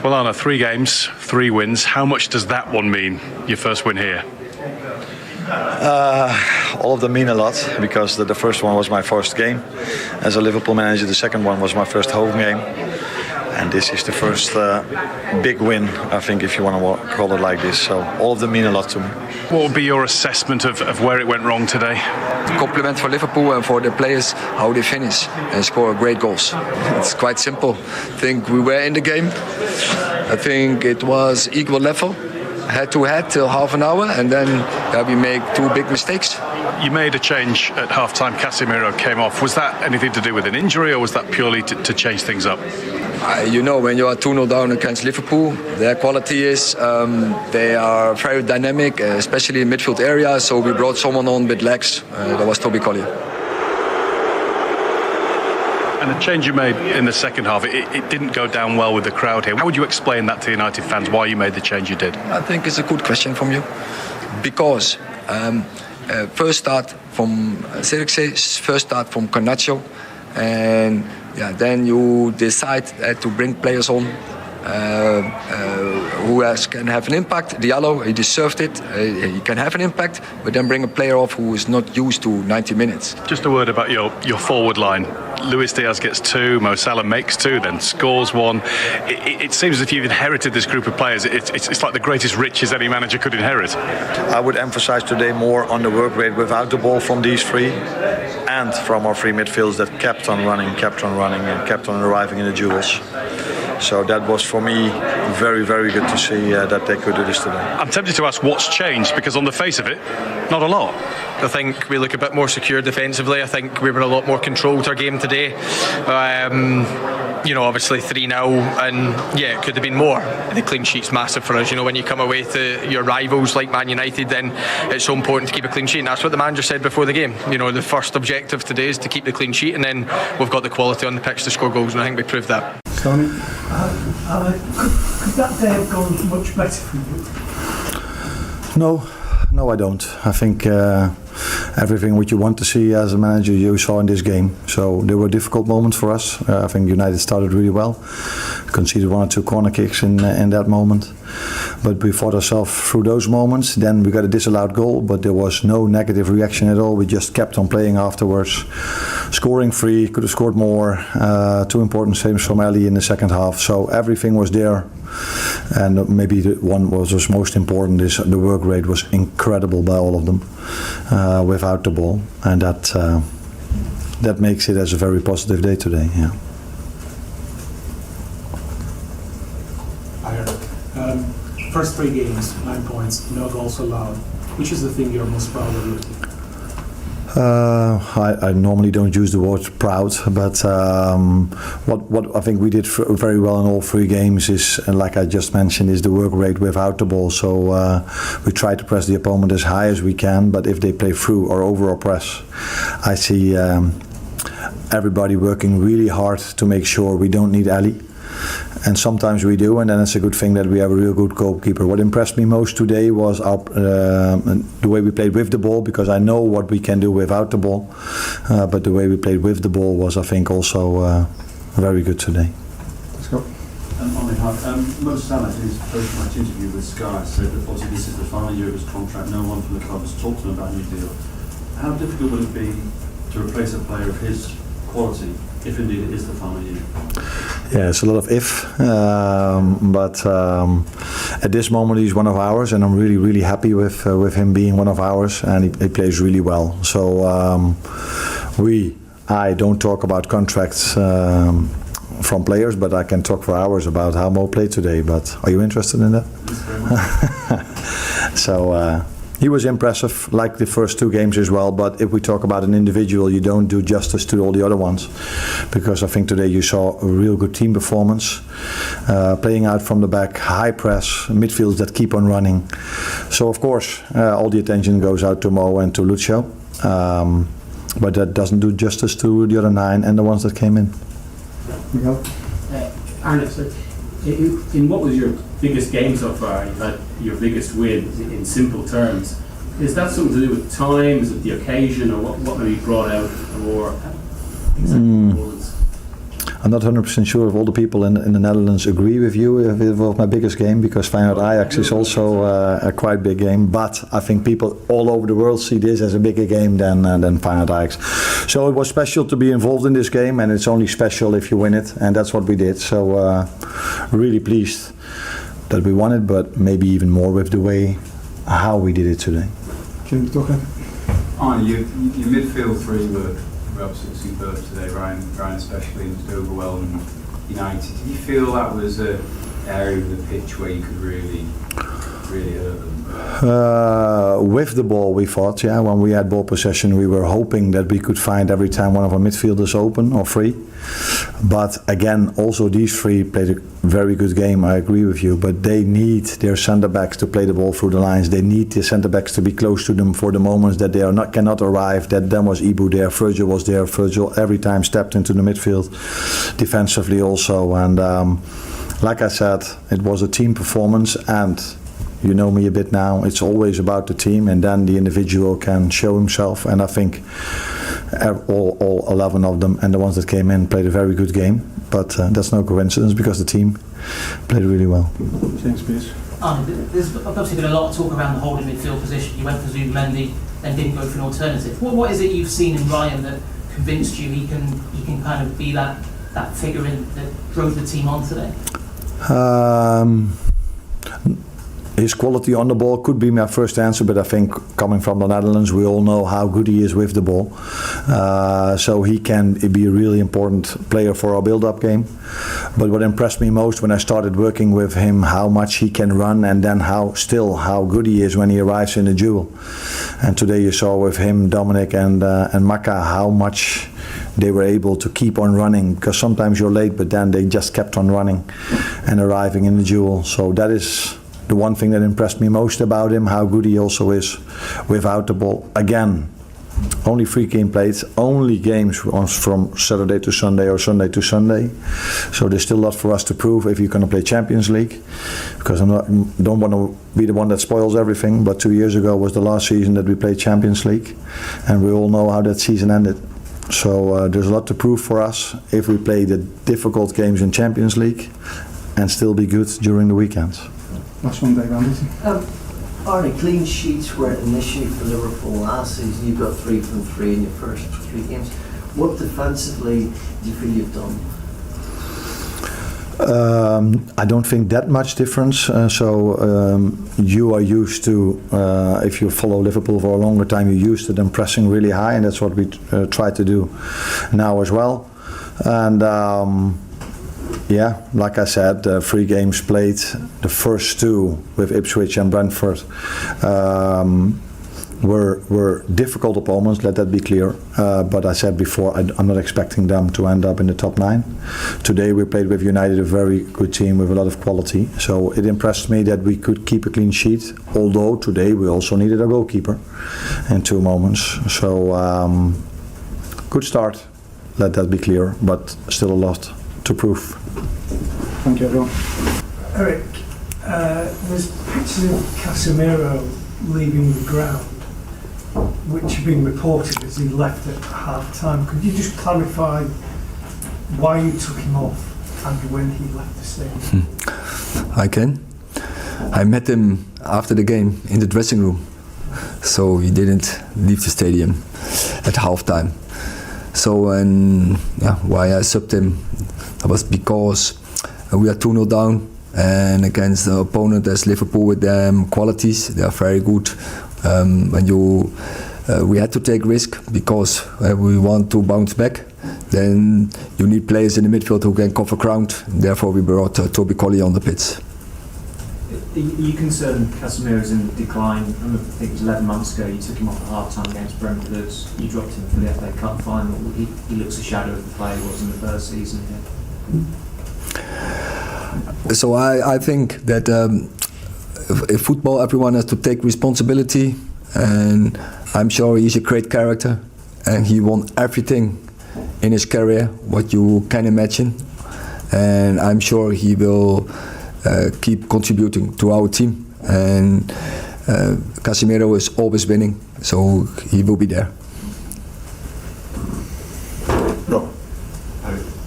Well, Arne, 3 games, 3 wins. How much does that one mean, your first win here? All of them mean a lot, because the first one was my first game as a Liverpool manager. The second one was my first home game. And this is the first big win, I think, if you want to call it like this. So all of them mean a lot to me. What would be your assessment of where it went wrong today? Compliment for Liverpool and for the players, how they finish and score great goals. It's quite simple. I think we were in the game. I think it was equal level, head-to-head till half an hour, and then we make 2 big mistakes. You made a change at half-time. Casemiro came off. Was that anything to do with an injury, or was that purely to change things up? You know, when you are 2-0 down against Liverpool, their quality is they are very dynamic, especially in midfield area. So we brought someone on with legs. That was Toby Collier. And the change you made in the second half, it didn't go down well with the crowd here. How would you explain that to United fans, why you made the change you did? I think it's a good question from you. Because first start from Zirkzee, first start from Garnacho. And then you decide to bring players on who can have an impact. Diallo, he deserved it. He can have an impact, but then bring a player off who is not used to 90 minutes. Just a word about your forward line. Luis Diaz gets 2, Mo Salah makes 2, then scores 1. It seems as if you've inherited this group of players. It's like the greatest riches any manager could inherit. I would emphasize today more on the work rate without the ball from these 3 and from our 3 midfielders that kept on running and kept on arriving in the duels. So that was for me very, very good to see that they could do this today. I'm tempted to ask what's changed, because on the face of it, not a lot. I think we look a bit more secure defensively. I think we were a lot more controlled our game today. Obviously 3-0, and it could have been more. The clean sheet's massive for us. You know, when you come away to your rivals like Man United, then it's so important to keep a clean sheet. And that's what the manager said before the game. You know, the first objective today is to keep the clean sheet, and then we've got the quality on the pitch to score goals, and I think we proved that. Could that day have gone much better for you? No, I don't. I think everything what you want to see as a manager you saw in this game. So there were difficult moments for us. I think United started really well. Conceded 1 or 2 corner kicks in that moment. But we fought ourselves through those moments. Then we got a disallowed goal, but there was no negative reaction at all. We just kept on playing afterwards. Scoring 3, could have scored more. 2 important saves from Ali in the second half. So everything was there. And maybe the one was most important is the work rate was incredible by all of them without the ball. And that makes it as a very positive day today. Yeah. First 3 games, 9 points, no goals allowed. Which is the thing you're most proud of? I normally don't use the word proud, but what I think we did very well in all 3 games is, and like I just mentioned, is the work rate without the ball. So we try to press the opponent as high as we can, but if they play through or over our press, I see everybody working really hard to make sure we don't need Ali. And sometimes we do, and then it's a good thing that we have a real good goalkeeper. What impressed me most today was the way we played with the ball, because I know what we can do without the ball. But the way we played with the ball was, I think, also very good today. Let's go. Mo Salah, in his post-match interview with Sky, said that obviously this is the final year of his contract. No one from the club has talked to him about a new deal. How difficult would it be to replace a player of his quality, if indeed it is the final year? Yeah, it's a lot of if, but at this moment he's one of ours, and I'm really, really happy with him being one of ours, and he plays really well. So I don't talk about contracts from players, but I can talk for hours about how Mo played today. But are you interested in that? So he was impressive, like the first 2 games as well. But if we talk about an individual, you don't do justice to all the other ones, because I think today you saw a real good team performance, playing out from the back, high press, midfields that keep on running. So of course, all the attention goes out to Mo and to Lucio, but that doesn't do justice to the other 9 and the ones that came in. Arne, so in what was your biggest game so far, you've had your biggest win in simple terms, is that something to do with time, is it the occasion, or what maybe brought out more? I'm not 100% sure if all the people in the Netherlands agree with you if it was my biggest game, because Feyenoord Ajax is also a quite big game. But I think people all over the world see this as a bigger game than Feyenoord Ajax. So it was special to be involved in this game, and it's only special if you win it, and that's what we did. So really pleased that we won it, but maybe even more with the way how we did it today. Can you talk? Arne, your midfield three were absolutely superb today. Ryan especially, and just overwhelming United. Did you feel that was an area of the pitch where you could really hurt them? With the ball, we thought, when we had ball possession, we were hoping that we could find every time one of our midfielders open or free. But again, also these three played a very good game, I agree with you, but they need their centre-backs to play the ball through the lines. They need the centre-backs to be close to them for the moments that they cannot arrive. That then was Ibu there, Virgil was there. Virgil every time stepped into the midfield, defensively also. And like I said, it was a team performance, and you know me a bit now, it's always about the team, and then the individual can show himself. And I think all 11 of them and the ones that came in played a very good game. But that's no coincidence, because the team played really well. Thanks, please. There's obviously been a lot of talk around the holding midfield position. You went for Zubimendi, then didn't go for an alternative. What is it you've seen in Ryan that convinced you he can kind of be that figure that drove the team on today? His quality on the ball could be my first answer, but I think coming from the Netherlands, we all know how good he is with the ball. So he can be a really important player for our build-up game. But what impressed me most when I started working with him, how much he can run, and then how good he is when he arrives in a duel. And today you saw with him, Dominic and Maka, how much they were able to keep on running, because sometimes you're late, but then they just kept on running and arriving in the duel. So that is the one thing that impressed me most about him, how good he also is without the ball. Again, only 3 games played, only games from Saturday to Sunday or Sunday to Sunday. So there's still a lot for us to prove if you're going to play Champions League, because don't want to be the one that spoils everything. But 2 years ago was the last season that we played Champions League, and we all know how that season ended. So there's a lot to prove for us if we play the difficult games in Champions League and still be good during the weekends. Last one, Dave Anderson. Arne, clean sheets were an issue for Liverpool last season. You got 3 from 3 in your first 3 games. What defensively do you feel you've done? I don't think that much difference. You are used to, if you follow Liverpool for a longer time, you're used to them pressing really high, and that's what we try to do now as well. And like I said, 3 games played. The first 2 with Ipswich and Brentford were difficult opponents, let that be clear. But I said before, I'm not expecting them to end up in the top 9. Today we played with United, a very good team with a lot of quality. So it impressed me that we could keep a clean sheet, although today we also needed a goalkeeper in 2 moments. So good start, let that be clear, but still a lot to prove. Thank you, everyone. Eric, there's pictures of Casemiro leaving the ground, which have been reported as he left at half-time. Could you just clarify why you took him off and when he left the stadium? I can. I met him after the game in the dressing room, so he didn't leave the stadium at half-time. So, why I subbed him, that was because we are 2-0 down, and against the opponent as Liverpool with their qualities, they are very good. We had to take risk because we want to bounce back. Then you need players in the midfield who can cover ground. Therefore, we brought Toby Colley on the pitch. Are you concerned Casemiro's in decline? I think it was 11 months ago you took him off at half-time against Brentford. You dropped him for the FA Cup final. He looks a shadow of the player he was in the first season here. So I think that in football everyone has to take responsibility, and I'm sure he's a great character and he won everything in his career what you can imagine, and I'm sure he will keep contributing to our team, and Casemiro is always winning, so he will be there.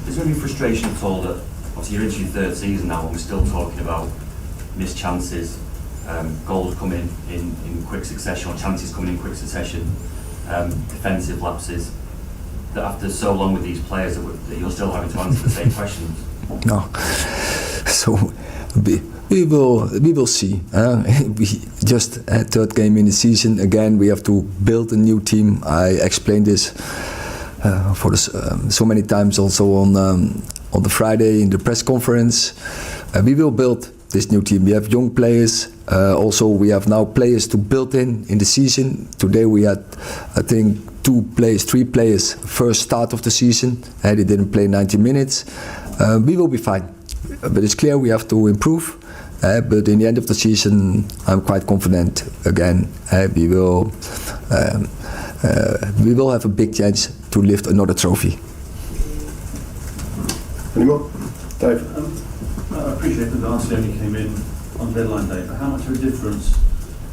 Is there any frustration frustration at all that obviously you're into your third season now and we're still talking about missed chances, goals coming in quick succession, or chances coming in quick succession, defensive lapses, that after so long with these players that you're still having to answer the same questions? No. So we will see. We just had third game in the season. Again, we have to build a new team. I explained this so many times also on the Friday in the press conference. We will build this new team. We have young players. Also, we have now players to build in the season. Today we had, I think, 3 players first start of the season. They didn't play 90 minutes. We will be fine. But it's clear we have to improve. But in the end of the season, I'm quite confident. Again, we will have a big chance to lift another trophy. Any more? Dave? I appreciate that Darcy only came in on deadline day, but how much of a difference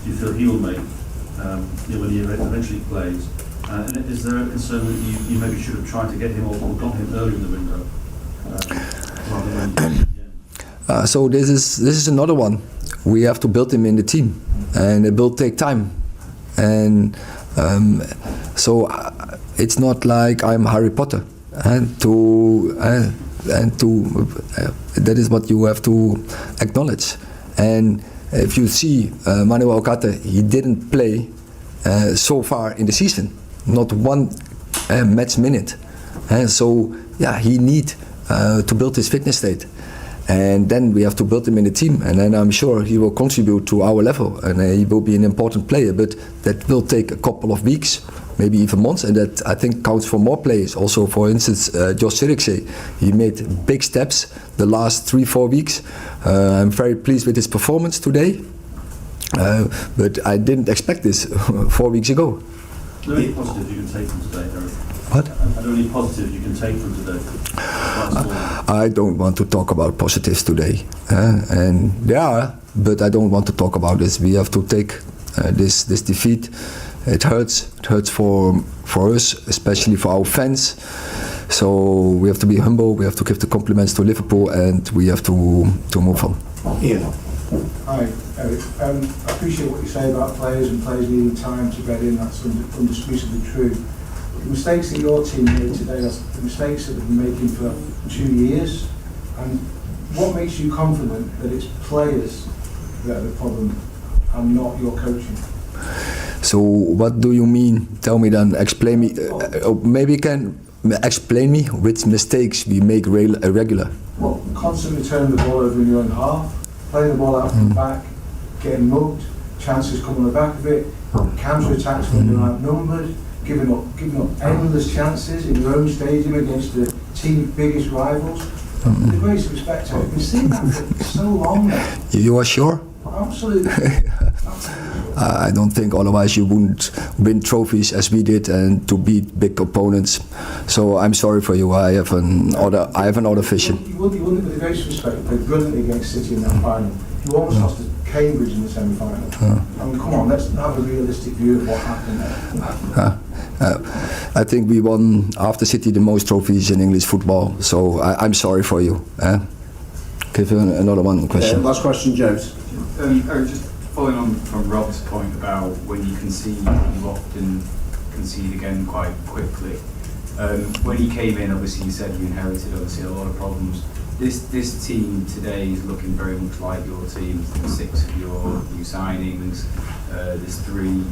do you feel he will make when he eventually plays? And is there a concern that you maybe should have tried to get him or got him early in the window? So this is another one. We have to build him in the team, and it will take time. And so it's not like I'm Harry Potter, that is what you have to acknowledge. And if you see Manuel Ugarte, he didn't play so far in the season, not one match minute. And so yeah, he need to build his fitness state. And then we have to build him in the team, and then I'm sure he will contribute to our level, and he will be an important player. But that will take a couple of weeks, maybe even months, and that I think counts for more players. Also, for instance, Josh Zirkzee, he made big steps the last 3-4 weeks. I'm very pleased with his performance today, but I didn't expect this 4 weeks ago. Are there any positives you can take from today, Eric? What? Are there any positives you can take from today? I don't want to talk about positives today, and there are, but I don't want to talk about this. We have to take this defeat. It hurts. It hurts for us, especially for our fans. So we have to be humble. We have to give the compliments to Liverpool, and we have to move on. Ian. Hi, Eric. I appreciate what you say about players and players needing time to bed in. That's undisputably true. The mistakes that your team made today, that's the mistakes that they've been making for 2 years. And what makes you confident that it's players that are the problem and not your coaching? So what do you mean? Tell me then. Explain me. Maybe you can explain me which mistakes we make regular. Well, constantly turning the ball over in your own half, playing the ball out from the back, getting mugged, chances come on the back of it, counter-attacks when you're outnumbered, giving up endless chances in your own stadium against the team's biggest rivals. With the greatest respect, I've been seeing that for so long now. You are sure? Absolutely. I don't think otherwise you wouldn't win trophies as we did and to beat big opponents. So I'm sorry for you. I have another vision. You wouldn't, with the greatest respect, played brilliantly against City in that final. You almost lost to Cambridge in the semi-final. I mean, come on, let's have a realistic view of what happened there. I think we won after City the most trophies in English football. So I'm sorry for you. Give you another one question. Last question, James. Just following on from Rob's point about when you concede, you often concede again quite quickly. When he came in, obviously you said you inherited a lot of problems. This team today is looking very much like your team. 6 of your new signings. There's three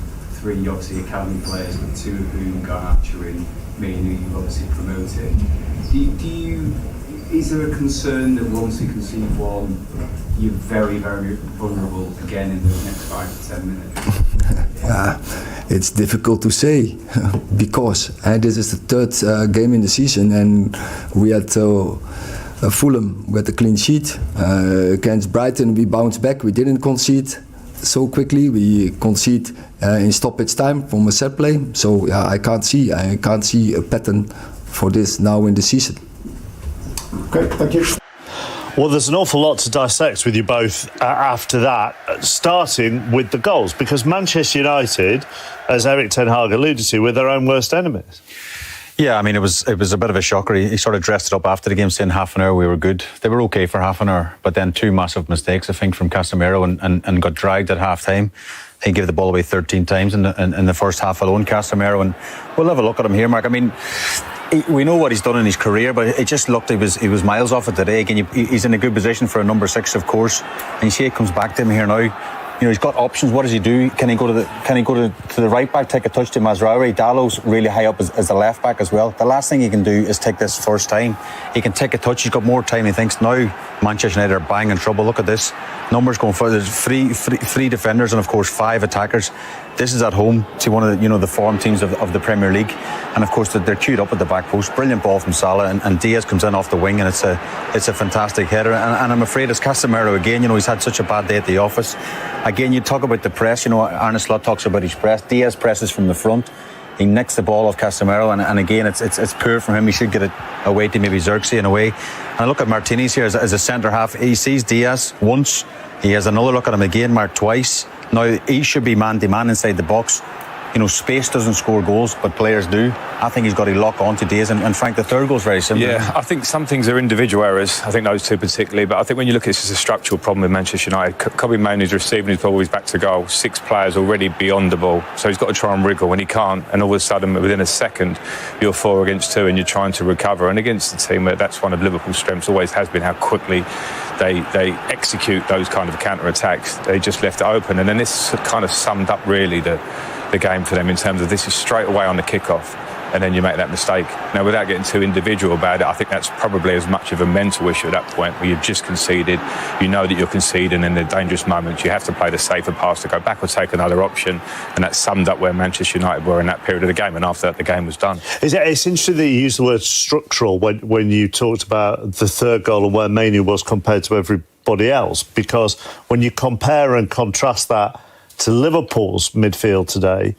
obviously academy players, but 2 of whom Garnacho and me, who you've obviously promoted. Is there a concern that once you concede one, you're very, very vulnerable again in the next 5 to 10 minutes? It's difficult to say because this is the 3rd game in the season, and we had Fulham with a clean sheet. Against Brighton, we bounced back. We didn't concede so quickly. We concede in stoppage time from a set play. So I can't see a pattern for this now in the season. Great, thank you. Well, there's an awful lot to dissect with you both after that, starting with the goals, because Manchester United, as Erik ten Hag alluded to, were their own worst enemies. Yeah, I mean, it was a bit of a shocker. He sort of dressed it up after the game, saying half an hour we were good. They were okay for half an hour, but then 2 massive mistakes, I think, from Casemiro and got dragged at half time. He gave the ball away 13 times in the first half alone, Casemiro, and we'll have a look at him here, Mark. I mean, we know what he's done in his career, but it just looked he was miles off it today. Again, he's in a good position for a number 6, of course, and you see it comes back to him here now. You know, he's got options. What does he do? Can he go to the right back, take a touch to Mazraoui? Dallow's really high up as the left back as well. The last thing he can do is take this first time. He can take a touch. He's got more time. He thinks now Manchester United are bang in trouble. Look at this. Numbers going further. There's three defenders and of course 5 attackers. This is at home to one of the form teams of the Premier League, and of course they're queued up at the back post. Brilliant ball from Salah, and Diaz comes in off the wing, and it's a fantastic header. And I'm afraid it's Casemiro again. He's had such a bad day at the office. Again, you talk about the press. Arne Slot talks about his press. Diaz presses from the front. He nicks the ball off Casemiro, and again, it's poor from him. He should get it away to maybe Xerxes in a way. And I look at Martinez here as a centre half. He sees Diaz once. He has another look at him again, Mark, twice. Now, he should be man-to-man inside the box. Space doesn't score goals, but players do. I think he's got to lock on to Diaz, and Frank, the third goal is very similar. Yeah, I think some things are individual errors. I think those two particularly, but I think when you look at this as a structural problem with Manchester United, Kobbie Mainoo's receiving his ball, he's back to goal. 6 players already beyond the ball, so he's got to try and wriggle, and he can't. And all of a sudden, within a second, you're 4 against 2, and you're trying to recover. And against the team, that's one of Liverpool's strengths. Always has been how quickly they execute those kind of counter-attacks. They just left it open, and then this kind of summed up really the game for them in terms of this is straight away on the kickoff, and then you make that mistake. Now, without getting too individual about it, I think that's probably as much of a mental issue at that point where you've just conceded. You know that you're conceding in the dangerous moments. You have to play the safer pass to go back or take another option, and that summed up where Manchester United were in that period of the game, and after that the game was done. It's interesting that you used the word structural when you talked about the third goal and where Mainoo was compared to everybody else, because when you compare and contrast that to Liverpool's midfield today,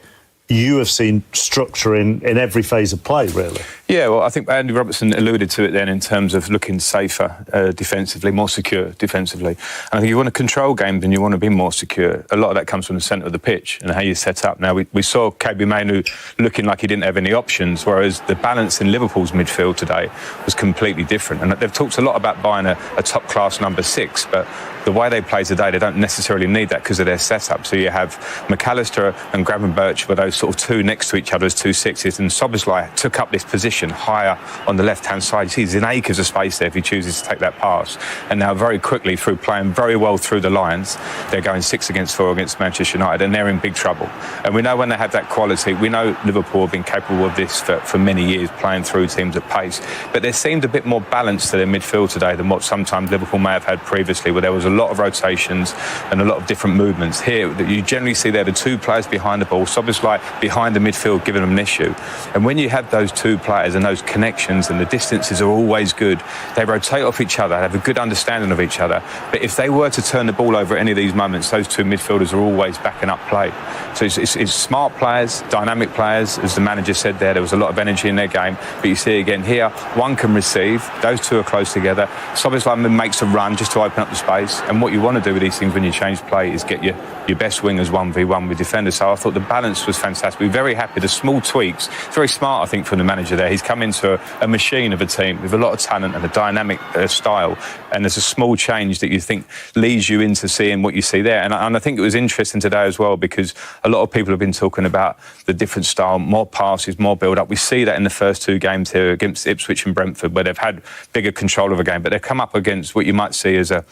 you have seen structure in every phase of play, really. Yeah, well, I think Andy Robertson alluded to it then in terms of looking safer defensively, more secure defensively. And I think you want to control games and you want to be more secure. A lot of that comes from the centre of the pitch and how you set up. Now, we saw Kobbie Mainoo looking like he didn't have any options, whereas the balance in Liverpool's midfield today was completely different. And they've talked a lot about buying a top-class number 6, but the way they play today, they don't necessarily need that because of their setup. So you have McAllister and Gravenberch were those sort of 2 next to each other as 2 6s, and Szoboszlai took up this position higher on the left-hand side. You see there's an acres of space there if he chooses to take that pass. And now very quickly, through playing very well through the lines, they're going 6 against 4 against Manchester United, and they're in big trouble. And we know when they have that quality, we know Liverpool have been capable of this for many years, playing through teams at pace. But there seemed a bit more balance to their midfield today than what sometimes Liverpool may have had previously, where there was a lot of rotations and a lot of different movements. Here, you generally see there the 2 players behind the ball, Szoboszlai behind the midfield, giving them an issue. And when you have those 2 players and those connections and the distances are always good, they rotate off each other, have a good understanding of each other. But if they were to turn the ball over at any of these moments, those 2 midfielders are always backing up play. So it's smart players, dynamic players, as the manager said there was a lot of energy in their game. But you see again here, one can receive, those 2 are close together. Szoboszlai makes a run just to open up the space, and what you want to do with these things when you change play is get your best wingers 1v1 with defenders. So I thought the balance was fantastic. We're very happy. The small tweaks, it's very smart, I think, from the manager there. He's come into a machine of a team with a lot of talent and a dynamic style, and there's a small change that you think leads you into seeing what you see there. And I think it was interesting today as well, because a lot of people have been talking about the different style, more passes, more build-up. We see that in the first 2 games here against Ipswich and Brentford, where they've had bigger control of a game, but they've come up against what you might see as a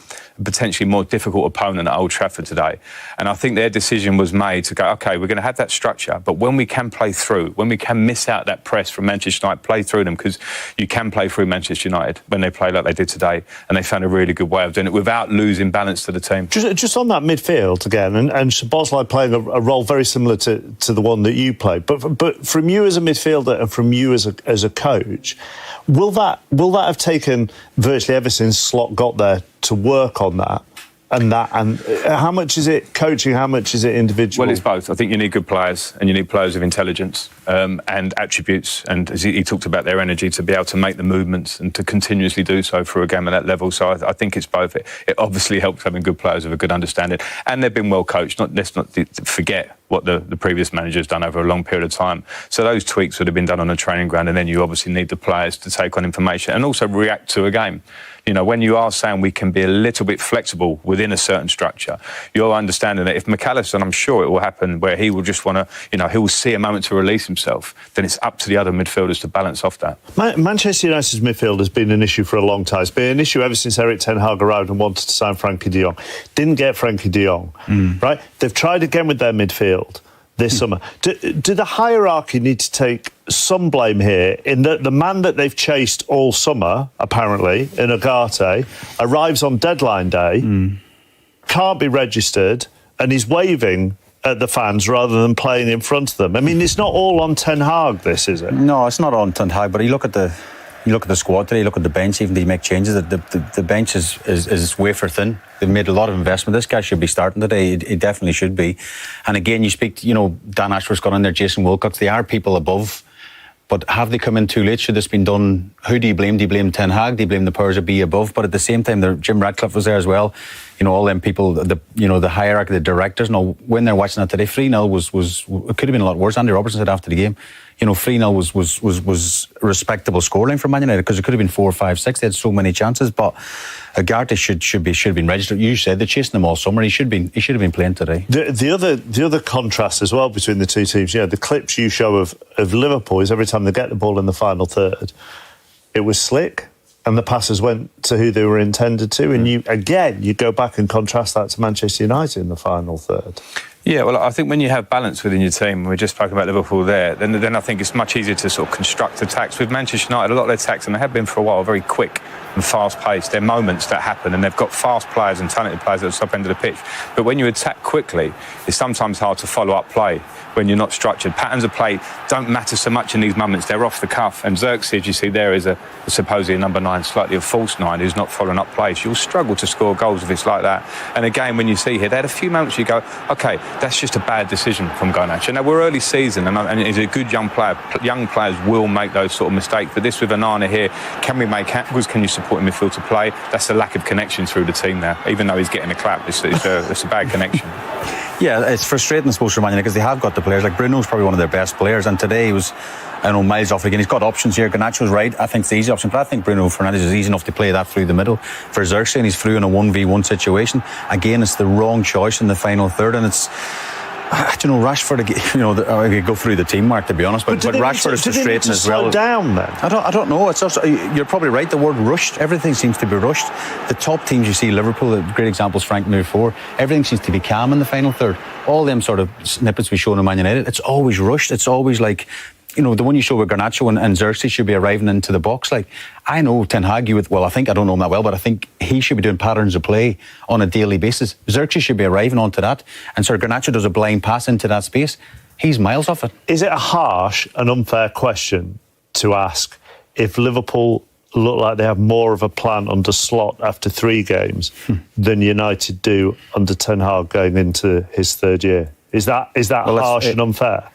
potentially more difficult opponent at Old Trafford today. And I think their decision was made to go, OK, we're going to have that structure, but when we can play through, when we can miss out that press from Manchester United, play through them, because you can play through Manchester United when they play like they did today, and they found a really good way of doing it without losing balance to the team. Just on that midfield again, and Szoboszlai playing a role very similar to the one that you played, but from you as a midfielder and from you as a coach, will that have taken virtually ever since Slot got there to work on that? And how much is it coaching? How much is it individual? Well, it's both. I think you need good players, and you need players of intelligence and attributes. And as he talked about their energy to be able to make the movements and to continuously do so through a game at that level. So I think it's both. It obviously helps having good players with a good understanding, and they've been well coached. Let's not forget what the previous manager's done over a long period of time. So those tweaks would have been done on a training ground, and then you obviously need the players to take on information and also react to a game. You know, when you are saying we can be a little bit flexible within a certain structure, you're understanding that if McAllister, and I'm sure it will happen, where he will just want to, you know, he will see a moment to release himself, then it's up to the other midfielders to balance off that. Manchester United's midfield has been an issue for a long time. It's been an issue ever since Erik ten Hag arrived and wanted to sign Frankie de Jong. Didn't get Frankie de Jong, right? They've tried again with their midfield this summer. Do the hierarchy need to take some blame here in that the man that they've chased all summer, apparently, in Ugarte, arrives on deadline day, can't be registered, and he's waving at the fans rather than playing in front of them? I mean, it's not all on Ten Hag, this, is it? No, it's not on Ten Hag, but you look at the squad today, you look at the bench, even they make changes, the bench is wafer thin. They've made a lot of investment. This guy should be starting today. He definitely should be. And again, you speak to, you know, Dan Ashworth's gone in there, Jason Wilcox, they are people above. But have they come in too late? Should this been done? Who do you blame? Do you blame Ten Hag? Do you blame the powers that be above? But at the same time, Jim Ratcliffe was there as well. You know, all them people, the hierarchy, the directors. Now, when they're watching that today, 3-0 was it could have been a lot worse. Andy Robertson said after the game, you know, 3-0 was respectable scoreline for Man United, because it could have been 4, 5, 6. They had so many chances. But Ugarte should have been registered. You said they're chasing him all summer. He should have been playing today. The other contrast as well between the two teams, the clips you show of Liverpool is every time they get the ball in the final third, it was slick and the passes went to who they were intended to. And you go back and contrast that to Manchester United in the final third. Yeah, well, I think when you have balance within your team, we just spoke about Liverpool there, then I think it's much easier to sort of construct attacks. With Manchester United, a lot of their attacks, and they have been for a while, very quick and fast-paced. They're moments that happen, and they've got fast players and talented players at the top end of the pitch. But when you attack quickly, it's sometimes hard to follow up play when you're not structured. Patterns of play don't matter so much in these moments. They're off the cuff. And Xerxes, as you see there, is supposedly a number 9, slightly a false 9, who's not following up plays. You'll struggle to score goals if it's like that. And again, when you see here, they had a few moments you go, OK, that's just a bad decision from Garnacho. Now, we're early season, and he's a good young player. Young players will make those sort of mistakes. But this with Onana here, can we make handballs? Can you support him midfield to play? That's a lack of connection through the team there. Even though he's getting a clap, it's a bad connection. Yeah, it's frustrating, I suppose, for Man United, because they have got the players. Like, Bruno's probably one of their best players, and today he was, I don't know, miles off again. He's got options here. Garnacho's right. I think it's the easy option, but I think Bruno Fernandes is easy enough to play that through the middle. For Xerxes, and he's through in a 1v1 situation. Again, it's the wrong choice in the final third, and it's, you know, Rashford, you know, I could go through the team, Mark, to be honest, but Rashford is frustrating as well. Slow down then? I don't know. It's also, you're probably right. The word rushed. Everything seems to be rushed. The top teams you see, Liverpool, great examples. Frank moved forward. Everything seems to be calm in the final third. All them sort of snippets we show in Man United, it's always rushed. It's always like, you know, the one you show with Garnacho and Xerxes should be arriving into the box. Like, I know Ten Hag, I don't know him that well, but I think he should be doing patterns of play on a daily basis. Xerxes should be arriving onto that. And so Garnacho does a blind pass into that space. He's miles off it. Is it a harsh and unfair question to ask if Liverpool look like they have more of a plan under Slot after 3 games than United do under Ten Hag going into his 3rd year? Is that harsh and unfair?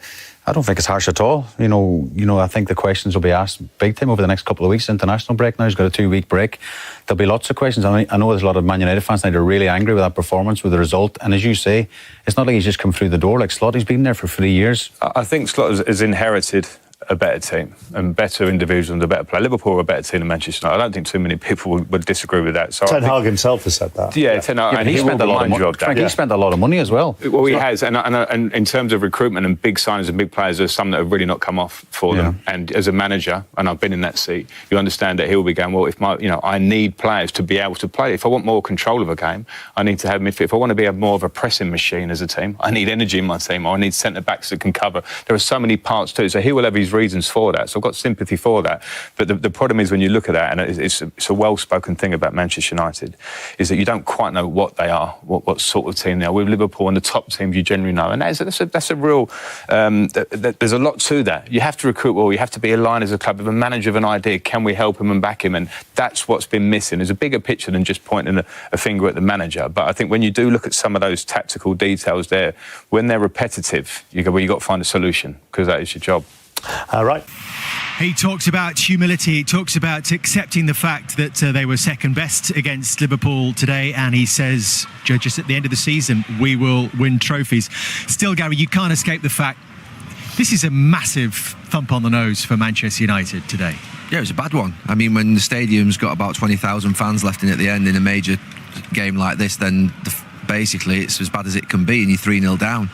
I don't think it's harsh at all. You know, I think the questions will be asked big time over the next couple of weeks. International break now. He's got a 2-week break. There'll be lots of questions. I know there's a lot of Man United fans now that are really angry with that performance, with the result. And as you say, it's not like he's just come through the door. Like Slot, he's been there for 3 years. I think Slot has inherited a better team and better individuals and a better player. Liverpool are a better team than Manchester United. I don't think too many people would disagree with that. So Ten Hag himself has said that. Yeah, Ten Hag, and he spent a lot of money. Frank, he spent a lot of money as well. Well, he has, and in terms of recruitment and big signings and big players, there's some that have really not come off for them. And as a manager, and I've been in that seat, you understand that he'll be going, well, if I need players to be able to play. If I want more control of a game, I need to have midfield. If I want to be more of a pressing machine as a team, I need energy in my team, or I need centre backs that can cover. There are so many parts too, so he will have his reasons for that. So I've got sympathy for that. But the problem is when you look at that, and it's a well-spoken thing about Manchester United, is that you don't quite know what they are, what sort of team they are. With Liverpool and the top teams you generally know. And that's a real... there's a lot to that. You have to recruit well. You have to be aligned as a club. If a manager of an idea, can we help him and back him? And that's what's been missing. There's a bigger picture than just pointing a finger at the manager. But I think when you do look at some of those tactical details there, when they're repetitive, you go, well, you've got to find a solution, because that is your job. Right. He talks about humility, he talks about accepting the fact that they were second best against Liverpool today, and he says, judges, at the end of the season, we will win trophies. Still, Gary, you can't escape the fact this is a massive thump on the nose for Manchester United today. Yeah, it was a bad one. I mean, when the stadium's got about 20,000 fans left in at the end in a major game like this, then basically it's as bad as it can be, and you're 3-0 down.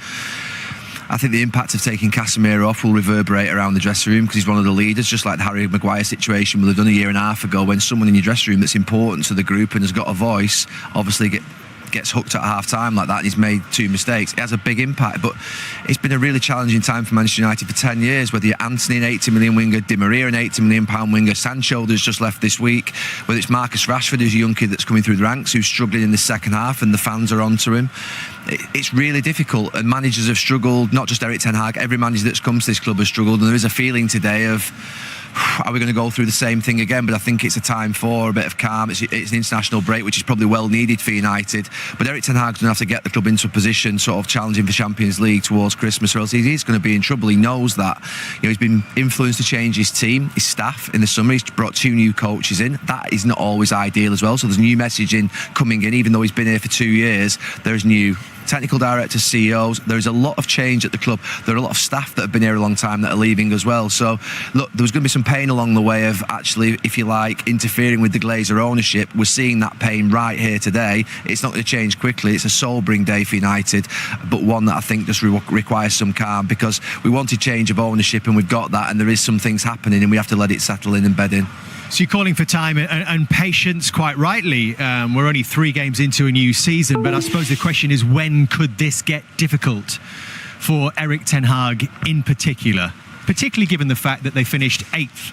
I think the impact of taking Casemiro off will reverberate around the dressing room because he's one of the leaders, just like the Harry Maguire situation will have done a year and a half ago, when someone in your dressing room that's important to the group and has got a voice obviously gets hooked at half time like that, and he's made 2 mistakes. It has a big impact, but it's been a really challenging time for Manchester United for 10 years, whether you're Antony, an 80 million winger, Di Maria, an 80 million pound winger, Sancho that's just left this week, whether it's Marcus Rashford, who's a young kid that's coming through the ranks, who's struggling in the second half and the fans are onto him. It's really difficult, and managers have struggled, not just Erik ten Hag, every manager that's come to this club has struggled, and there is a feeling today of, are we going to go through the same thing again? But I think it's a time for a bit of calm. It's an international break, which is probably well needed for United. But Erik ten Hag's going to have to get the club into a position sort of challenging for Champions League towards Christmas, or else he's going to be in trouble. He knows that. He's been influenced to change his team, his staff in the summer. He's brought 2 new coaches in. That is not always ideal as well. So there's a new messaging coming in, even though he's been here for 2 years. There's new technical directors, CEOs. There's a lot of change at the club. There are a lot of staff that have been here a long time that are leaving as well. So look, there was going to be some pain along the way of actually, if you like, interfering with the Glazer ownership. We're seeing that pain right here today. It's not going to change quickly. It's a sobering day for United, but one that I think just requires some calm, because we wanted change of ownership and we've got that, and there is some things happening and we have to let it settle in and bed in. So you're calling for time and patience, quite rightly. We're only 3 games into a new season, but I suppose the question is, when could this get difficult for Erik ten Hag in particular? Particularly given the fact that they finished 8th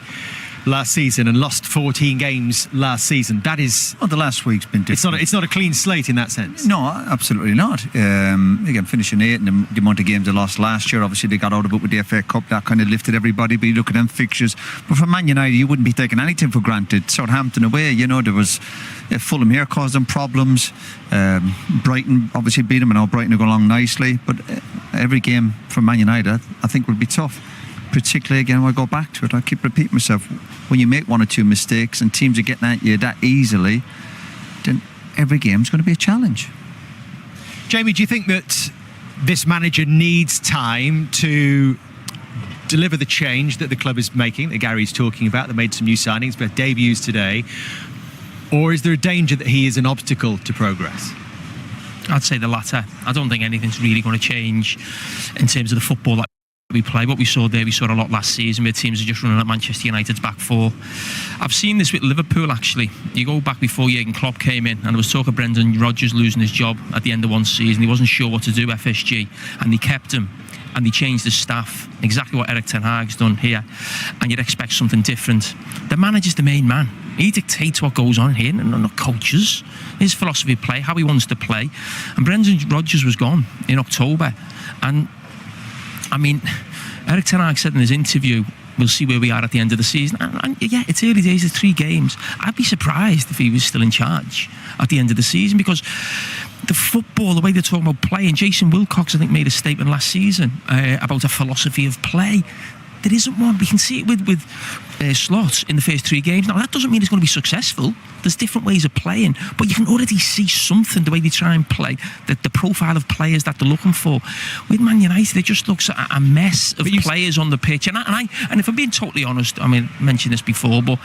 last season and lost 14 games last season. That is... Well, the last week's been different. It's not a clean slate in that sense. No, absolutely not. Again, finishing 8th and the amount of games they lost last year, obviously they got out of it with the FA Cup. That kind of lifted everybody, but you look at them fixtures. But for Man United, you wouldn't be taking anything for granted. Southampton away, there was... Fulham here caused them problems. Brighton obviously beat them, and now Brighton are going along nicely. But every game for Man United, I think, will be tough. Particularly, again, I go back to it, I keep repeating myself, when you make 1 or 2 mistakes and teams are getting at you that easily, then every game's going to be a challenge. Jamie, do you think that this manager needs time to deliver the change that the club is making, that Gary's talking about? They made some new signings, but debuts today. Or is there a danger that he is an obstacle to progress? I'd say the latter. I don't think anything's really going to change in terms of the football that we play. What we saw there, we saw a lot last season where teams are just running at Manchester United's back 4. I've seen this with Liverpool, actually. You go back before Jurgen Klopp came in, and there was talk of Brendan Rodgers losing his job at the end of one season. He wasn't sure what to do, FSG, and they kept him. And they changed the staff, exactly what Erik ten Hag's done here, and you'd expect something different. The manager's the main man. He dictates what goes on here, and not coaches. His philosophy of play, how he wants to play. And Brendan Rodgers was gone in October, and I mean, Erik ten Hag said in his interview, we'll see where we are at the end of the season. And yeah, it's early days, it's 3 games. I'd be surprised if he was still in charge at the end of the season, because the football, the way they're talking about play, and Jason Wilcox, I think, made a statement last season about a philosophy of play. There isn't one. We can see it with Slot in the first 3 games. Now, that doesn't mean it's going to be successful. There's different ways of playing, but you can already see something, the way they try and play, the profile of players that they're looking for. With Man United, it just looks a mess of players on the pitch. And if I'm being totally honest, I mean, I mentioned this before, but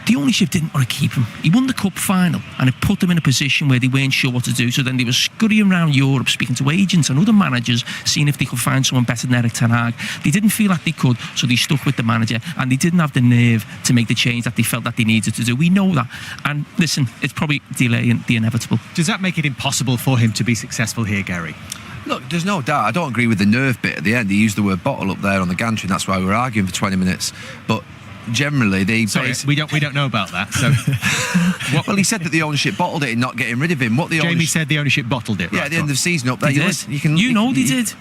the ownership didn't want to keep him. He won the cup final, and it put them in a position where they weren't sure what to do. So then they were scurrying around Europe, speaking to agents and other managers, seeing if they could find someone better than Erik ten Hag. They didn't feel like they could, so they stuck with the manager, and they didn't have the nerve to make the change that they felt that they needed to do. We know that. And listen, it's probably delaying the inevitable. Does that make it impossible for him to be successful here, Gary? Look, there's no doubt. I don't agree with the nerve bit at the end. He used the word bottle up there on the gantry, and that's why we were arguing for 20 minutes. But generally, we don't know about that. So, well, he said that the ownership bottled it in not getting rid of him. Jamie said the ownership bottled it. Yeah, right, at the end of the season up there, they did. You know they did.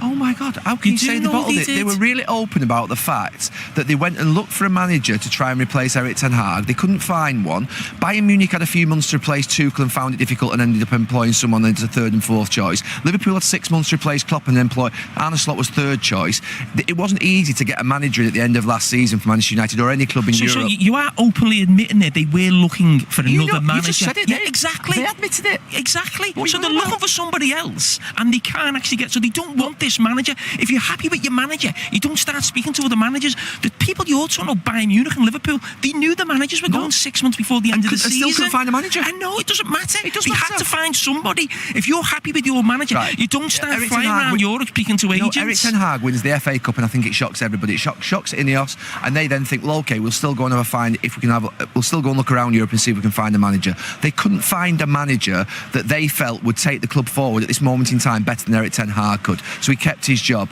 Oh my God, how can you say they bottled it? They were really open about the fact that they went and looked for a manager to try and replace Erik ten Hag. They couldn't find one. Bayern Munich had a few months to replace Tuchel and found it difficult and ended up employing someone as a third and fourth choice. Liverpool had 6 months to replace Klopp and employ Arne Slot was third choice. It wasn't easy to get a manager at the end of last season for Manchester United or any club in Europe. So you are openly admitting that they were looking for another manager. You just said it. Yeah, exactly. They admitted it. Exactly. So they're looking for somebody else, and they can't actually get. So they don't want this manager. If you're happy with your manager, you don't start speaking to other managers. The people you're talking about, Bayern Munich and Liverpool, they knew the managers were going 6 months before the end of the season. Still couldn't find a manager. I know, it doesn't matter. They had to find somebody. If you're happy with your manager, you don't start flying around Europe speaking to agents. Erik ten Hag wins the FA Cup, and I think it shocks everybody. It shocks Ineos, and they then think, well, okay, we'll still go and we'll still go and look around Europe and see if we can find a manager. They couldn't find a manager that they felt would take the club forward at this moment in time better than Erik ten Hag could. So he kept his job.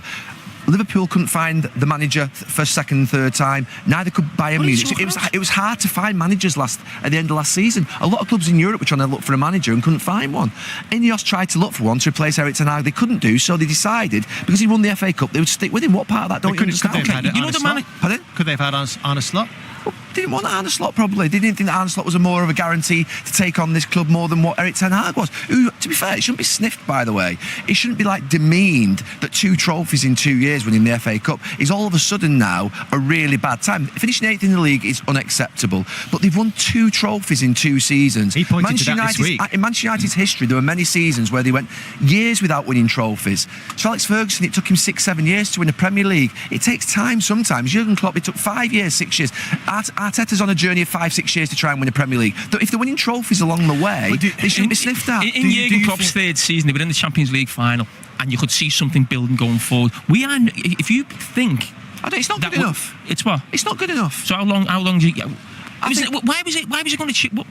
Liverpool couldn't find the manager for second and third time. Neither could Bayern Munich. It was hard to find managers at the end of last season. A lot of clubs in Europe were trying to look for a manager and couldn't find one. Ineos tried to look for one to replace Erik ten Hag. They couldn't do so. They decided because he won the FA Cup, they would stick with him. What part of that don't you understand? Could they have had Arne Slot? They didn't want Arne Slot, probably. They didn't think that Arne Slot was more of a guarantee to take on this club more than what Erik ten Hag was. Who, to be fair, it shouldn't be sniffed, by the way. It shouldn't be demeaned that 2 trophies in 2 years winning the FA Cup is all of a sudden now a really bad time. Finishing 8th in the league is unacceptable, but they've won 2 trophies in 2 seasons. He pointed to that this week. In Manchester United's history, there were many seasons where they went years without winning trophies. So Alex Ferguson, it took him 6-7 years to win a Premier League. It takes time sometimes. Jurgen Klopp, it took 5 years, 6 years. Arteta's on a journey of 5-6 years to try and win a Premier League. If they're winning trophies along the way, they shouldn't be sniffed at. In Jurgen Klopp's third season, they were in the Champions League final, and you could see something building going forward. If you think it's not good enough. It's what? It's not good enough. So how long do you? Why was it going to?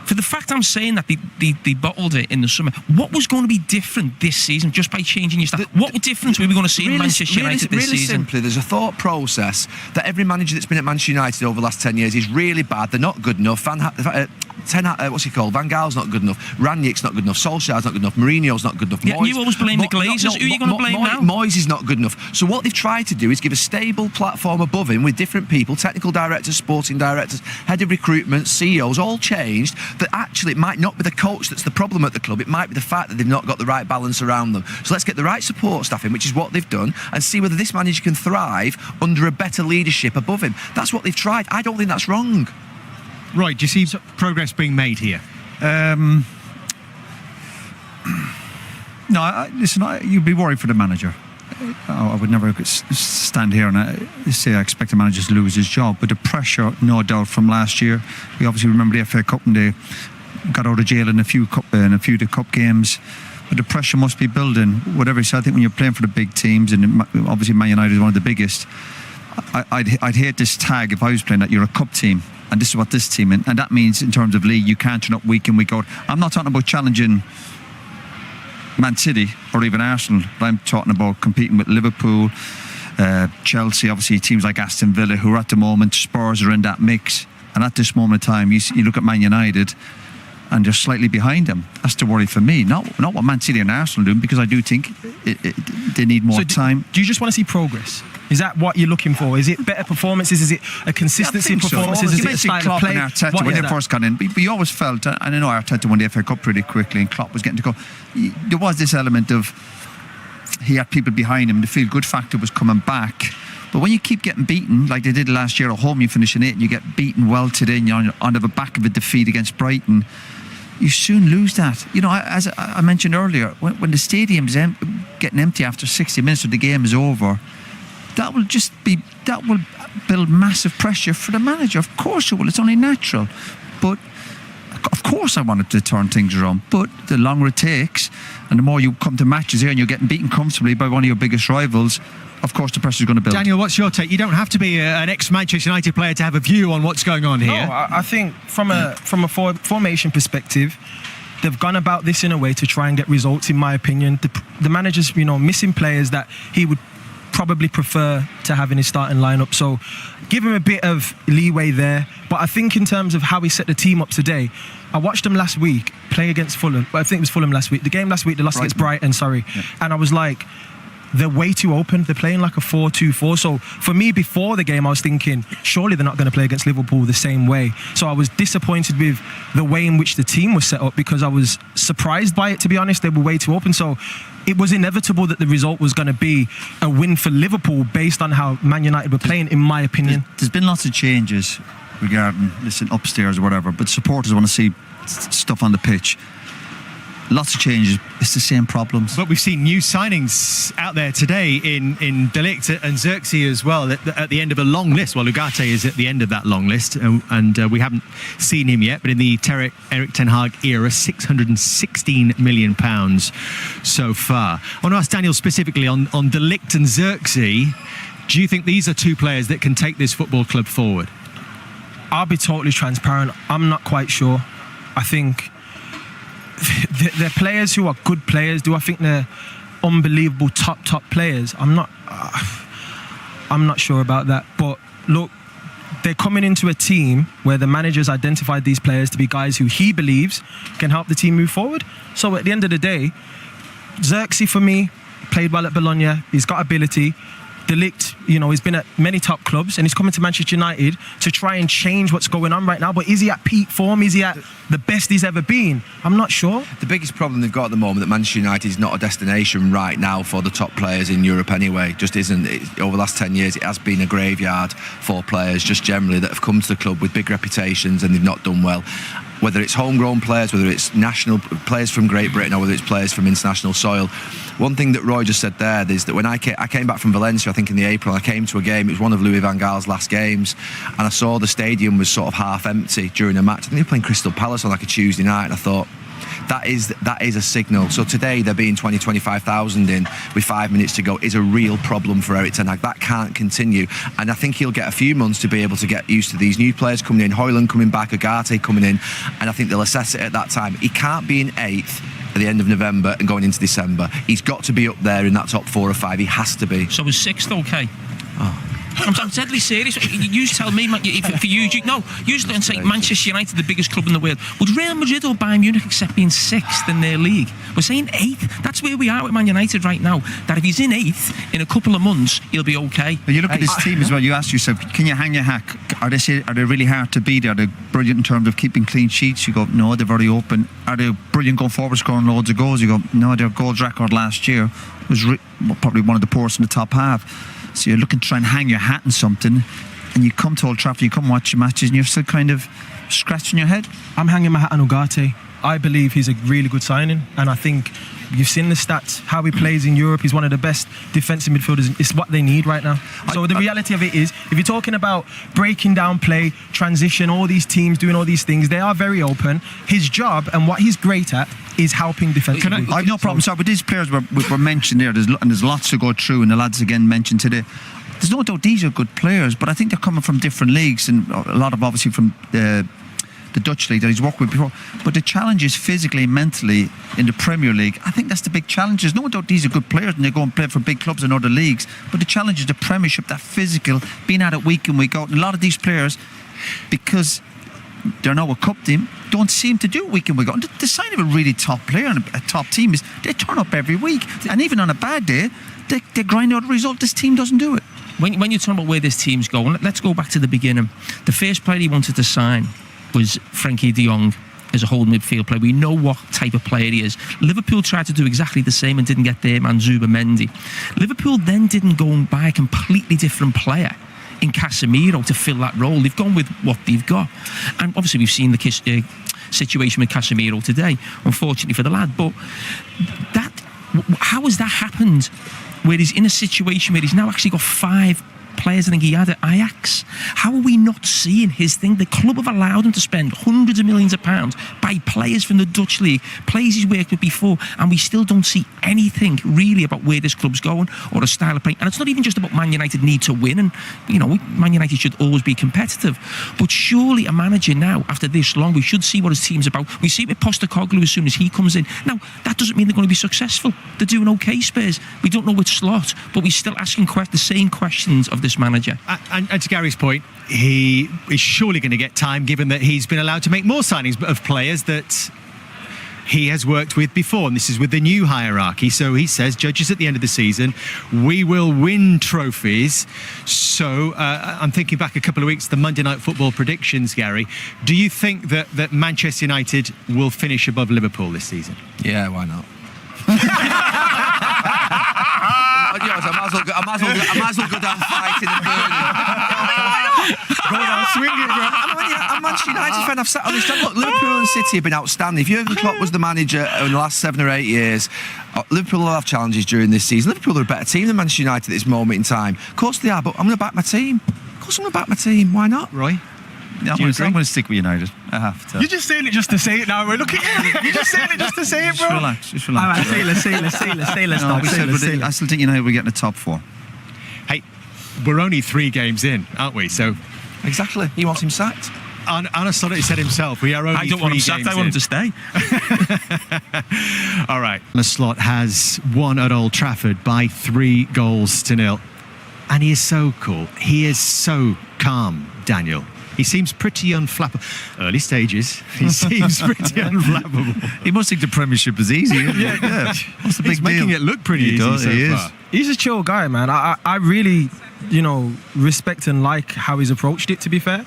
For the fact I'm saying that they bottled it in the summer, what was going to be different this season just by changing your staff? What difference were we going to see in Manchester United this season? Really simply, there's a thought process that every manager that's been at Manchester United over the last 10 years is really bad. They're not good enough. What's he called? Van Gaal's not good enough. Rangnick's not good enough. Solskjaer's not good enough. Mourinho's not good enough. Yeah, you always blame the Glazers. Who are you going to blame now? Moyes is not good enough. So what they've tried to do is give a stable platform above him with different people, technical directors, sporting directors, head of recruitment, CEOs, all changed, that actually it might not be the coach that's the problem at the club. It might be the fact that they've not got the right balance around them. So let's get the right support staff in, which is what they've done, and see whether this manager can thrive under a better leadership above him. That's what they've tried. I don't think that's wrong. Right, do you see progress being made here? No, listen, you'd be worried for the manager. I would never stand here and say I expect the manager to lose his job, but the pressure, no doubt, from last year. We obviously remember the FA Cup and they got out of jail in a few of the cup games. But the pressure must be building. Whatever. So I think when you're playing for the big teams, and obviously Man United is one of the biggest, I'd hate this tag if I was playing that you're a cup team. And this is what this team, and that means in terms of league, you can't turn up week in, week out. I'm not talking about challenging Man City or even Arsenal, but I'm talking about competing with Liverpool, Chelsea, obviously teams like Aston Villa, who are at the moment, Spurs are in that mix. And at this moment in time, you look at Man United, and they're slightly behind them. That's the worry for me. Not what Man City and Arsenal are doing, because I do think they need more time. Do you just want to see progress? Is that what you're looking for? Is it better performances? Is it a consistency in performances? So. Is it a style of play? And Arteta, when they first got in, we always felt, and I know Arteta won the FA Cup pretty quickly, and Klopp was getting to go. There was this element of he had people behind him. The feel-good factor was coming back. But when you keep getting beaten, like they did last year at home, you finish in 8 and you get beaten well today, and you're on the back of a defeat against Brighton, you soon lose that. You know, as I mentioned earlier, when the stadium's getting empty after 60 minutes of the game is over, that will build massive pressure for the manager. Of course it will. It's only natural. But of course I wanted to turn things around. But the longer it takes, and the more you come to matches here and you're getting beaten comfortably by one of your biggest rivals, of course the pressure is going to build. Daniel, what's your take? You don't have to be an ex-Manchester United player to have a view on what's going on here. No, I think from a formation perspective, they've gone about this in a way to try and get results, in my opinion. The manager's, missing players that he would probably prefer to have in his starting lineup, so give him a bit of leeway there. But I think in terms of how he set the team up today, I watched them last week play against Fulham. I think it was Fulham last week. The game last week, they lost against Brighton, and I was like, they're way too open. They're playing like a 4-2-4. So for me, before the game, I was thinking, surely they're not going to play against Liverpool the same way. So I was disappointed with the way in which the team was set up, because I was surprised by it, to be honest. They were way too open. So it was inevitable that the result was going to be a win for Liverpool based on how Man United were playing, in my opinion. There's been lots of changes regarding, listen, upstairs or whatever, but supporters want to see stuff on the pitch. Lots of changes. It's the same problems. But we've seen new signings out there today in De Ligt and Xerxes as well, at the end of a long list. Well, Ugarte is at the end of that long list, and we haven't seen him yet, but in the Eric Ten Hag era, £616 million so far. I want to ask Daniel specifically on De Ligt and Xerxes. Do you think these are two players that can take this football club forward? I'll be totally transparent. I'm not quite sure. I think they're players who are good players. Do I think they're unbelievable top players? I'm not sure about that. But look, they're coming into a team where the manager's identified these players to be guys who he believes can help the team move forward. So at the end of the day, Xerxes for me played well at Bologna. He's got ability. De Ligt, he's been at many top clubs, and he's coming to Manchester United to try and change what's going on right now. But is he at peak form? Is he at the best he's ever been? I'm not sure. The biggest problem they've got at the moment, that Manchester United is not a destination right now for the top players in Europe anyway. Just isn't. Over the last 10 years, it has been a graveyard for players just generally that have come to the club with big reputations and they've not done well. Whether it's homegrown players, whether it's national players from Great Britain, or whether it's players from international soil. One thing that Roy just said there is that when I came back from Valencia, I think in the April, I came to a game. It was one of Louis van Gaal's last games, and I saw the stadium was sort of half empty during a match. I think they were playing Crystal Palace on like a Tuesday night, and I thought, that is a signal. So today there being 25,000 in with 5 minutes to go is a real problem for Eric Ten Hag. That can't continue, and I think he'll get a few months to be able to get used to these new players coming in, Højlund coming back, Ugarte coming in, and I think they'll assess it at that time. He can't be in 8th at the end of November and going into December. He's got to be up there in that top 4 or 5. He has to be. So is 6th okay? Oh. I'm deadly serious. You tell me, for you don't say Manchester United, the biggest club in the world. Would Real Madrid or Bayern Munich accept being 6th in their league? We're saying 8th. That's where we are with Man United right now. That if he's in 8th in a couple of months, he'll be okay. But you look at this team as well. You ask yourself, can you hang your hat? Are they really hard to beat? Are they brilliant in terms of keeping clean sheets? You go, no, they're very open. Are they brilliant going forward, scoring loads of goals? You go, no, their goals record last year was probably one of the poorest in the top half. So you're looking to try and hang your hat on something, and you come to Old Trafford, you come watch your matches, and you're still kind of scratching your head. I'm hanging my hat on Ugarte. I believe he's a really good signing, and I think you've seen the stats, how he plays in Europe. He's one of the best defensive midfielders. It's what they need right now. So the reality of it is, if you're talking about breaking down play, transition, all these teams doing all these things, they are very open. His job and what he's great at is helping defensively. I've no problem. Sorry, but these players were mentioned there, and there's lots to go through, and the lads again mentioned today. There's no doubt these are good players, but I think they're coming from different leagues, and a lot of obviously from the Dutch league that he's worked with before. But the challenge is physically and mentally in the Premier League. I think that's the big challenge. There's no doubt these are good players and they go and play for big clubs in other leagues. But the challenge is the Premiership, that physical, being at it week in, week out. And a lot of these players, because they're now a cup team, don't seem to do it week in, week out. And the sign of a really top player and a top team is they turn up every week. And even on a bad day, they grind out a result. This team doesn't do it. When you're talking about where this team's going, let's go back to the beginning. The first player he wanted to sign was Frankie de Jong as a holding midfield player. We know what type of player he is. Liverpool tried to do exactly the same and didn't get their man Zubimendi. Liverpool then didn't go and buy a completely different player in Casemiro to fill that role. They've gone with what they've got. And obviously we've seen the situation with Casemiro today, unfortunately for the lad. But how has that happened where he's in a situation where he's now actually got 5 players I think he had at Ajax? How are we not seeing his thing? The club have allowed him to spend hundreds of millions of pounds by players from the Dutch league, players he's worked with before, and we still don't see anything really about where this club's going or the style of play. And it's not even just about Man United need to win, and Man United should always be competitive, but surely a manager now, after this long, we should see what his team's about. We see it with Postecoglou as soon as he comes in. Now, that doesn't mean they're going to be successful. They're doing okay, Spurs. We don't know which slot, but we're still asking the same questions of this manager. And to Gary's point, he is surely going to get time, given that he's been allowed to make more signings of players that he has worked with before, and this is with the new hierarchy. So he says, judges at the end of the season, we will win trophies. So I'm thinking back a couple of weeks, the Monday Night Football predictions, Gary. Do you think that Manchester United will finish above Liverpool this season? Yeah, why not? I might as well go down fighting and burning. Go down swinging, bro. I'm a Manchester United fan. I've sat on this. Look, Liverpool and City have been outstanding. If Jurgen Klopp was the manager in the last 7 or 8 years, Liverpool will have challenges during this season. Liverpool are a better team than Manchester United at this moment in time. Of course they are, but I'm going to back my team. Of course I'm going to back my team. Why not? Roy? Yeah, I'm going to stick with United. I have to. You're just saying it just to say it now. We're looking at it. You're just saying it just to say it, bro. Just relax. All right, let's say. I still think United will get in the top 4. Hey, we're only 3 games in, aren't we? So exactly. He wants him sacked. Anna Slaughter said himself, we are only 3 games in. I don't want him sacked, I want him to stay. All right. Anna Slaughter has won at Old Trafford by 3-0. And he is so cool. He is so calm, Daniel. He seems pretty unflappable. Early stages, he seems pretty unflappable. He must think the Premiership is easy. Yeah. What's the big He's making it look pretty easy so far. He's a chill guy, man. I really, respect and like how he's approached it, to be fair.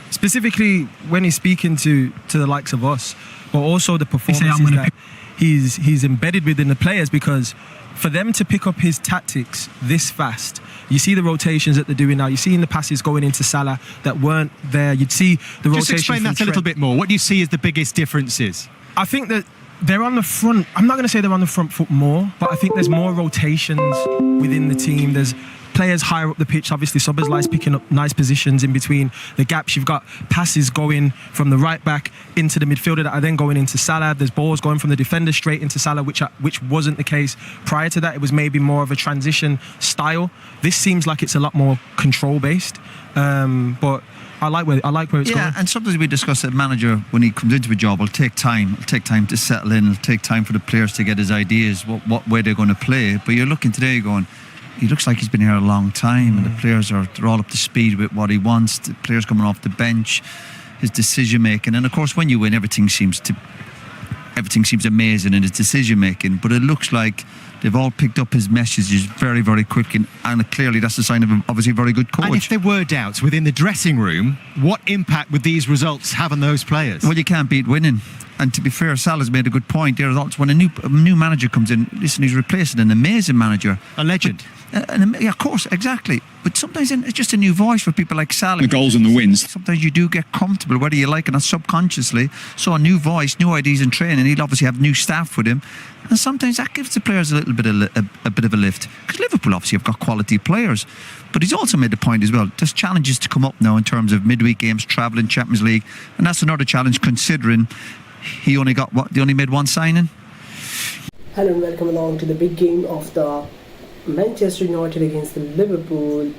Specifically when he's speaking to the likes of us, but also the performances that he's embedded within the players, because for them to pick up his tactics this fast, you see the rotations that they're doing now. You see in the passes going into Salah that weren't there. You'd see the rotation. Just explain that a little bit more. What do you see as the biggest differences? I think that they're on the front. I'm not going to say they're on the front foot more, but I think there's more rotations within the team. There's players higher up the pitch. Obviously, Szoboszlai's picking up nice positions in between the gaps. You've got passes going from the right back into the midfielder that are then going into Salah. There's balls going from the defender straight into Salah, which wasn't the case prior to that. It was maybe more of a transition style. This seems like it's a lot more control based, but I like where it's going. Yeah, and sometimes we discuss that manager, when he comes into a job, will take time. It'll take time to settle in. It'll take time for the players to get his ideas, what way they're going to play. But you're looking today going, he looks like he's been here a long time, and the players they're all up to speed with what he wants. The players coming off the bench, his decision making, and of course when you win, everything seems amazing in his decision making. But it looks like they've all picked up his messages very, very quick, and clearly that's a sign of obviously a very good coach. And if there were doubts within the dressing room, what impact would these results have on those players? Well, you can't beat winning. And to be fair, Salah's made a good point. There, when a new manager comes in, listen, he's replacing an amazing manager, a legend. Yeah, of course, exactly. But sometimes it's just a new voice for people like Salah. The goals and the wins. Sometimes you do get comfortable, whether you like it or not, subconsciously. So a new voice, new ideas in training. He'll obviously have new staff with him, and sometimes that gives the players a little bit of a lift. Because Liverpool obviously have got quality players. But he's also made the point as well, there's challenges to come up now in terms of midweek games, travelling, Champions League, and that's another challenge considering he only made one signing. Hello and welcome along to the big game of the Manchester United against the Liverpool.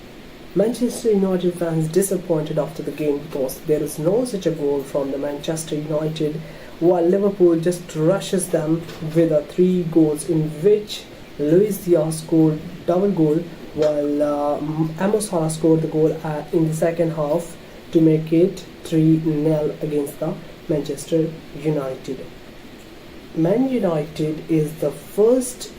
Manchester United fans disappointed after the game because there is no such a goal from the Manchester United, while Liverpool just rushes them with 3 goals, in which Luis Diaz scored double goal, while Mo Salah scored the goal in the second half to make it 3-0 against the Manchester United. Man United is the first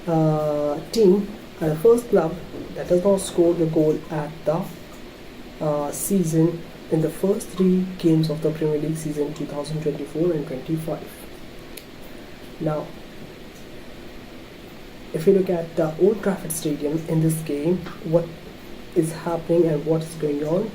team and the first club that has not scored a goal at the season in the first 3 games of the Premier League season 2024 and 25. Now, if you look at the Old Trafford Stadium in this game, what is happening and what is going on.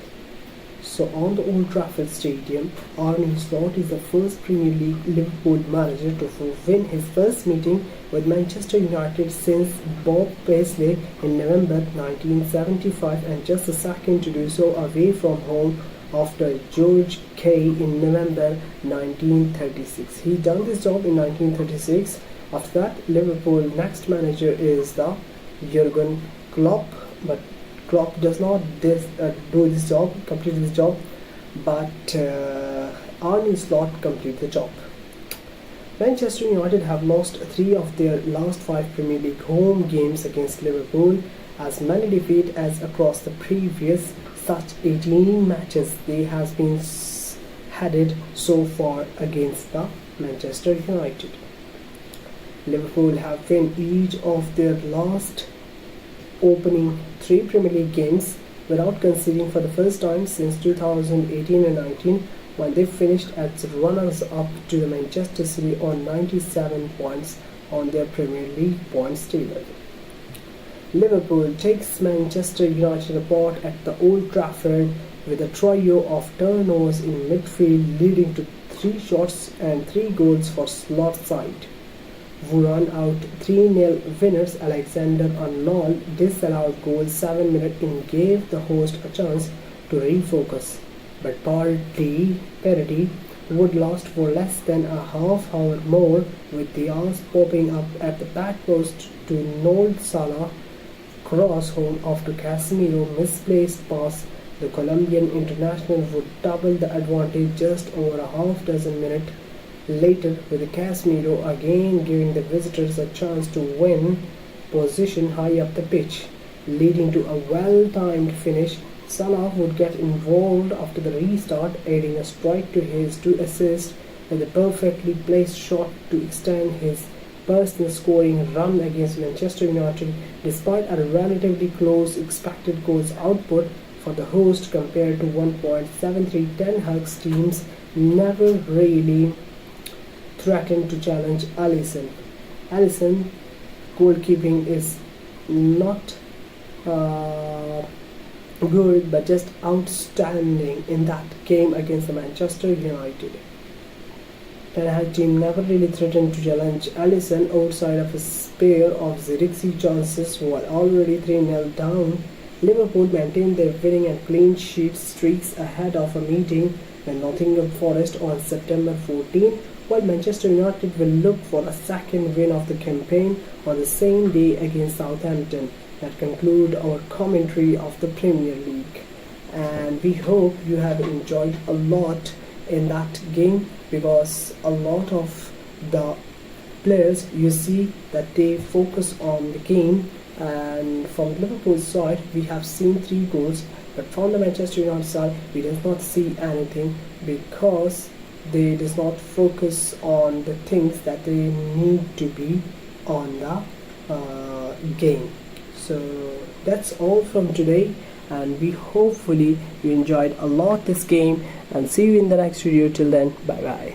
So on the Old Trafford Stadium, Arne Slot is the first Premier League Liverpool manager to win his first meeting with Manchester United since Bob Paisley in November 1975, and just the second to do so away from home after George Kay in November 1936. He done this job in 1936. After that, Liverpool next manager is the Jurgen Klopp, but Klopp does not complete this job, but Arne Slot complete the job. Manchester United have lost 3 of their last 5 Premier League home games against Liverpool, as many defeat as across the previous such 18 matches. They have headed so far against the Manchester United. Liverpool have won each of their last opening 3 Premier League games without conceding for the first time since 2018 and 19, when they finished as runners-up to the Manchester City on 97 points on their Premier League points table. Liverpool takes Manchester United apart at the Old Trafford with a trio of turnovers in midfield, leading to 3 shots and 3 goals for slot side, who run out 3-0 winners. Alexander-Arnold disallowed goal 7 minutes in, gave the host a chance to refocus, but Parity would last for less than a half hour more, with Diaz popping up at the back post to Noel Salah cross home after Casemiro misplaced pass. The Colombian international would double the advantage just over a half dozen minutes later, with Casemiro again giving the visitors a chance to win position high up the pitch, leading to a well-timed finish. Salah would get involved after the restart, adding a strike to his 2 assists with a perfectly placed shot to extend his personal scoring run against Manchester United, despite a relatively close expected goals output for the host compared to 1.73. Ten Hag's teams never really threatened to challenge Alisson. Alisson goalkeeping is not good, but just outstanding in that game against the Manchester United. Ten Hag team never really threatened to challenge Alisson outside of a pair of Zirkzee chances while already 3-0 down. Liverpool maintained their winning and clean sheet streaks ahead of a meeting with Nottingham Forest on September 14, while Manchester United will look for a second win of the campaign on the same day against Southampton. That concludes our commentary of the Premier League, and we hope you have enjoyed a lot in that game, because a lot of the players, you see that they focus on the game, and from Liverpool's side we have seen 3 goals, but from the Manchester United side we does not see anything, because they does not focus on the things that they need to be on the game. So that's all from today, and we hopefully you enjoyed a lot this game, and see you in the next video. Till then, bye bye.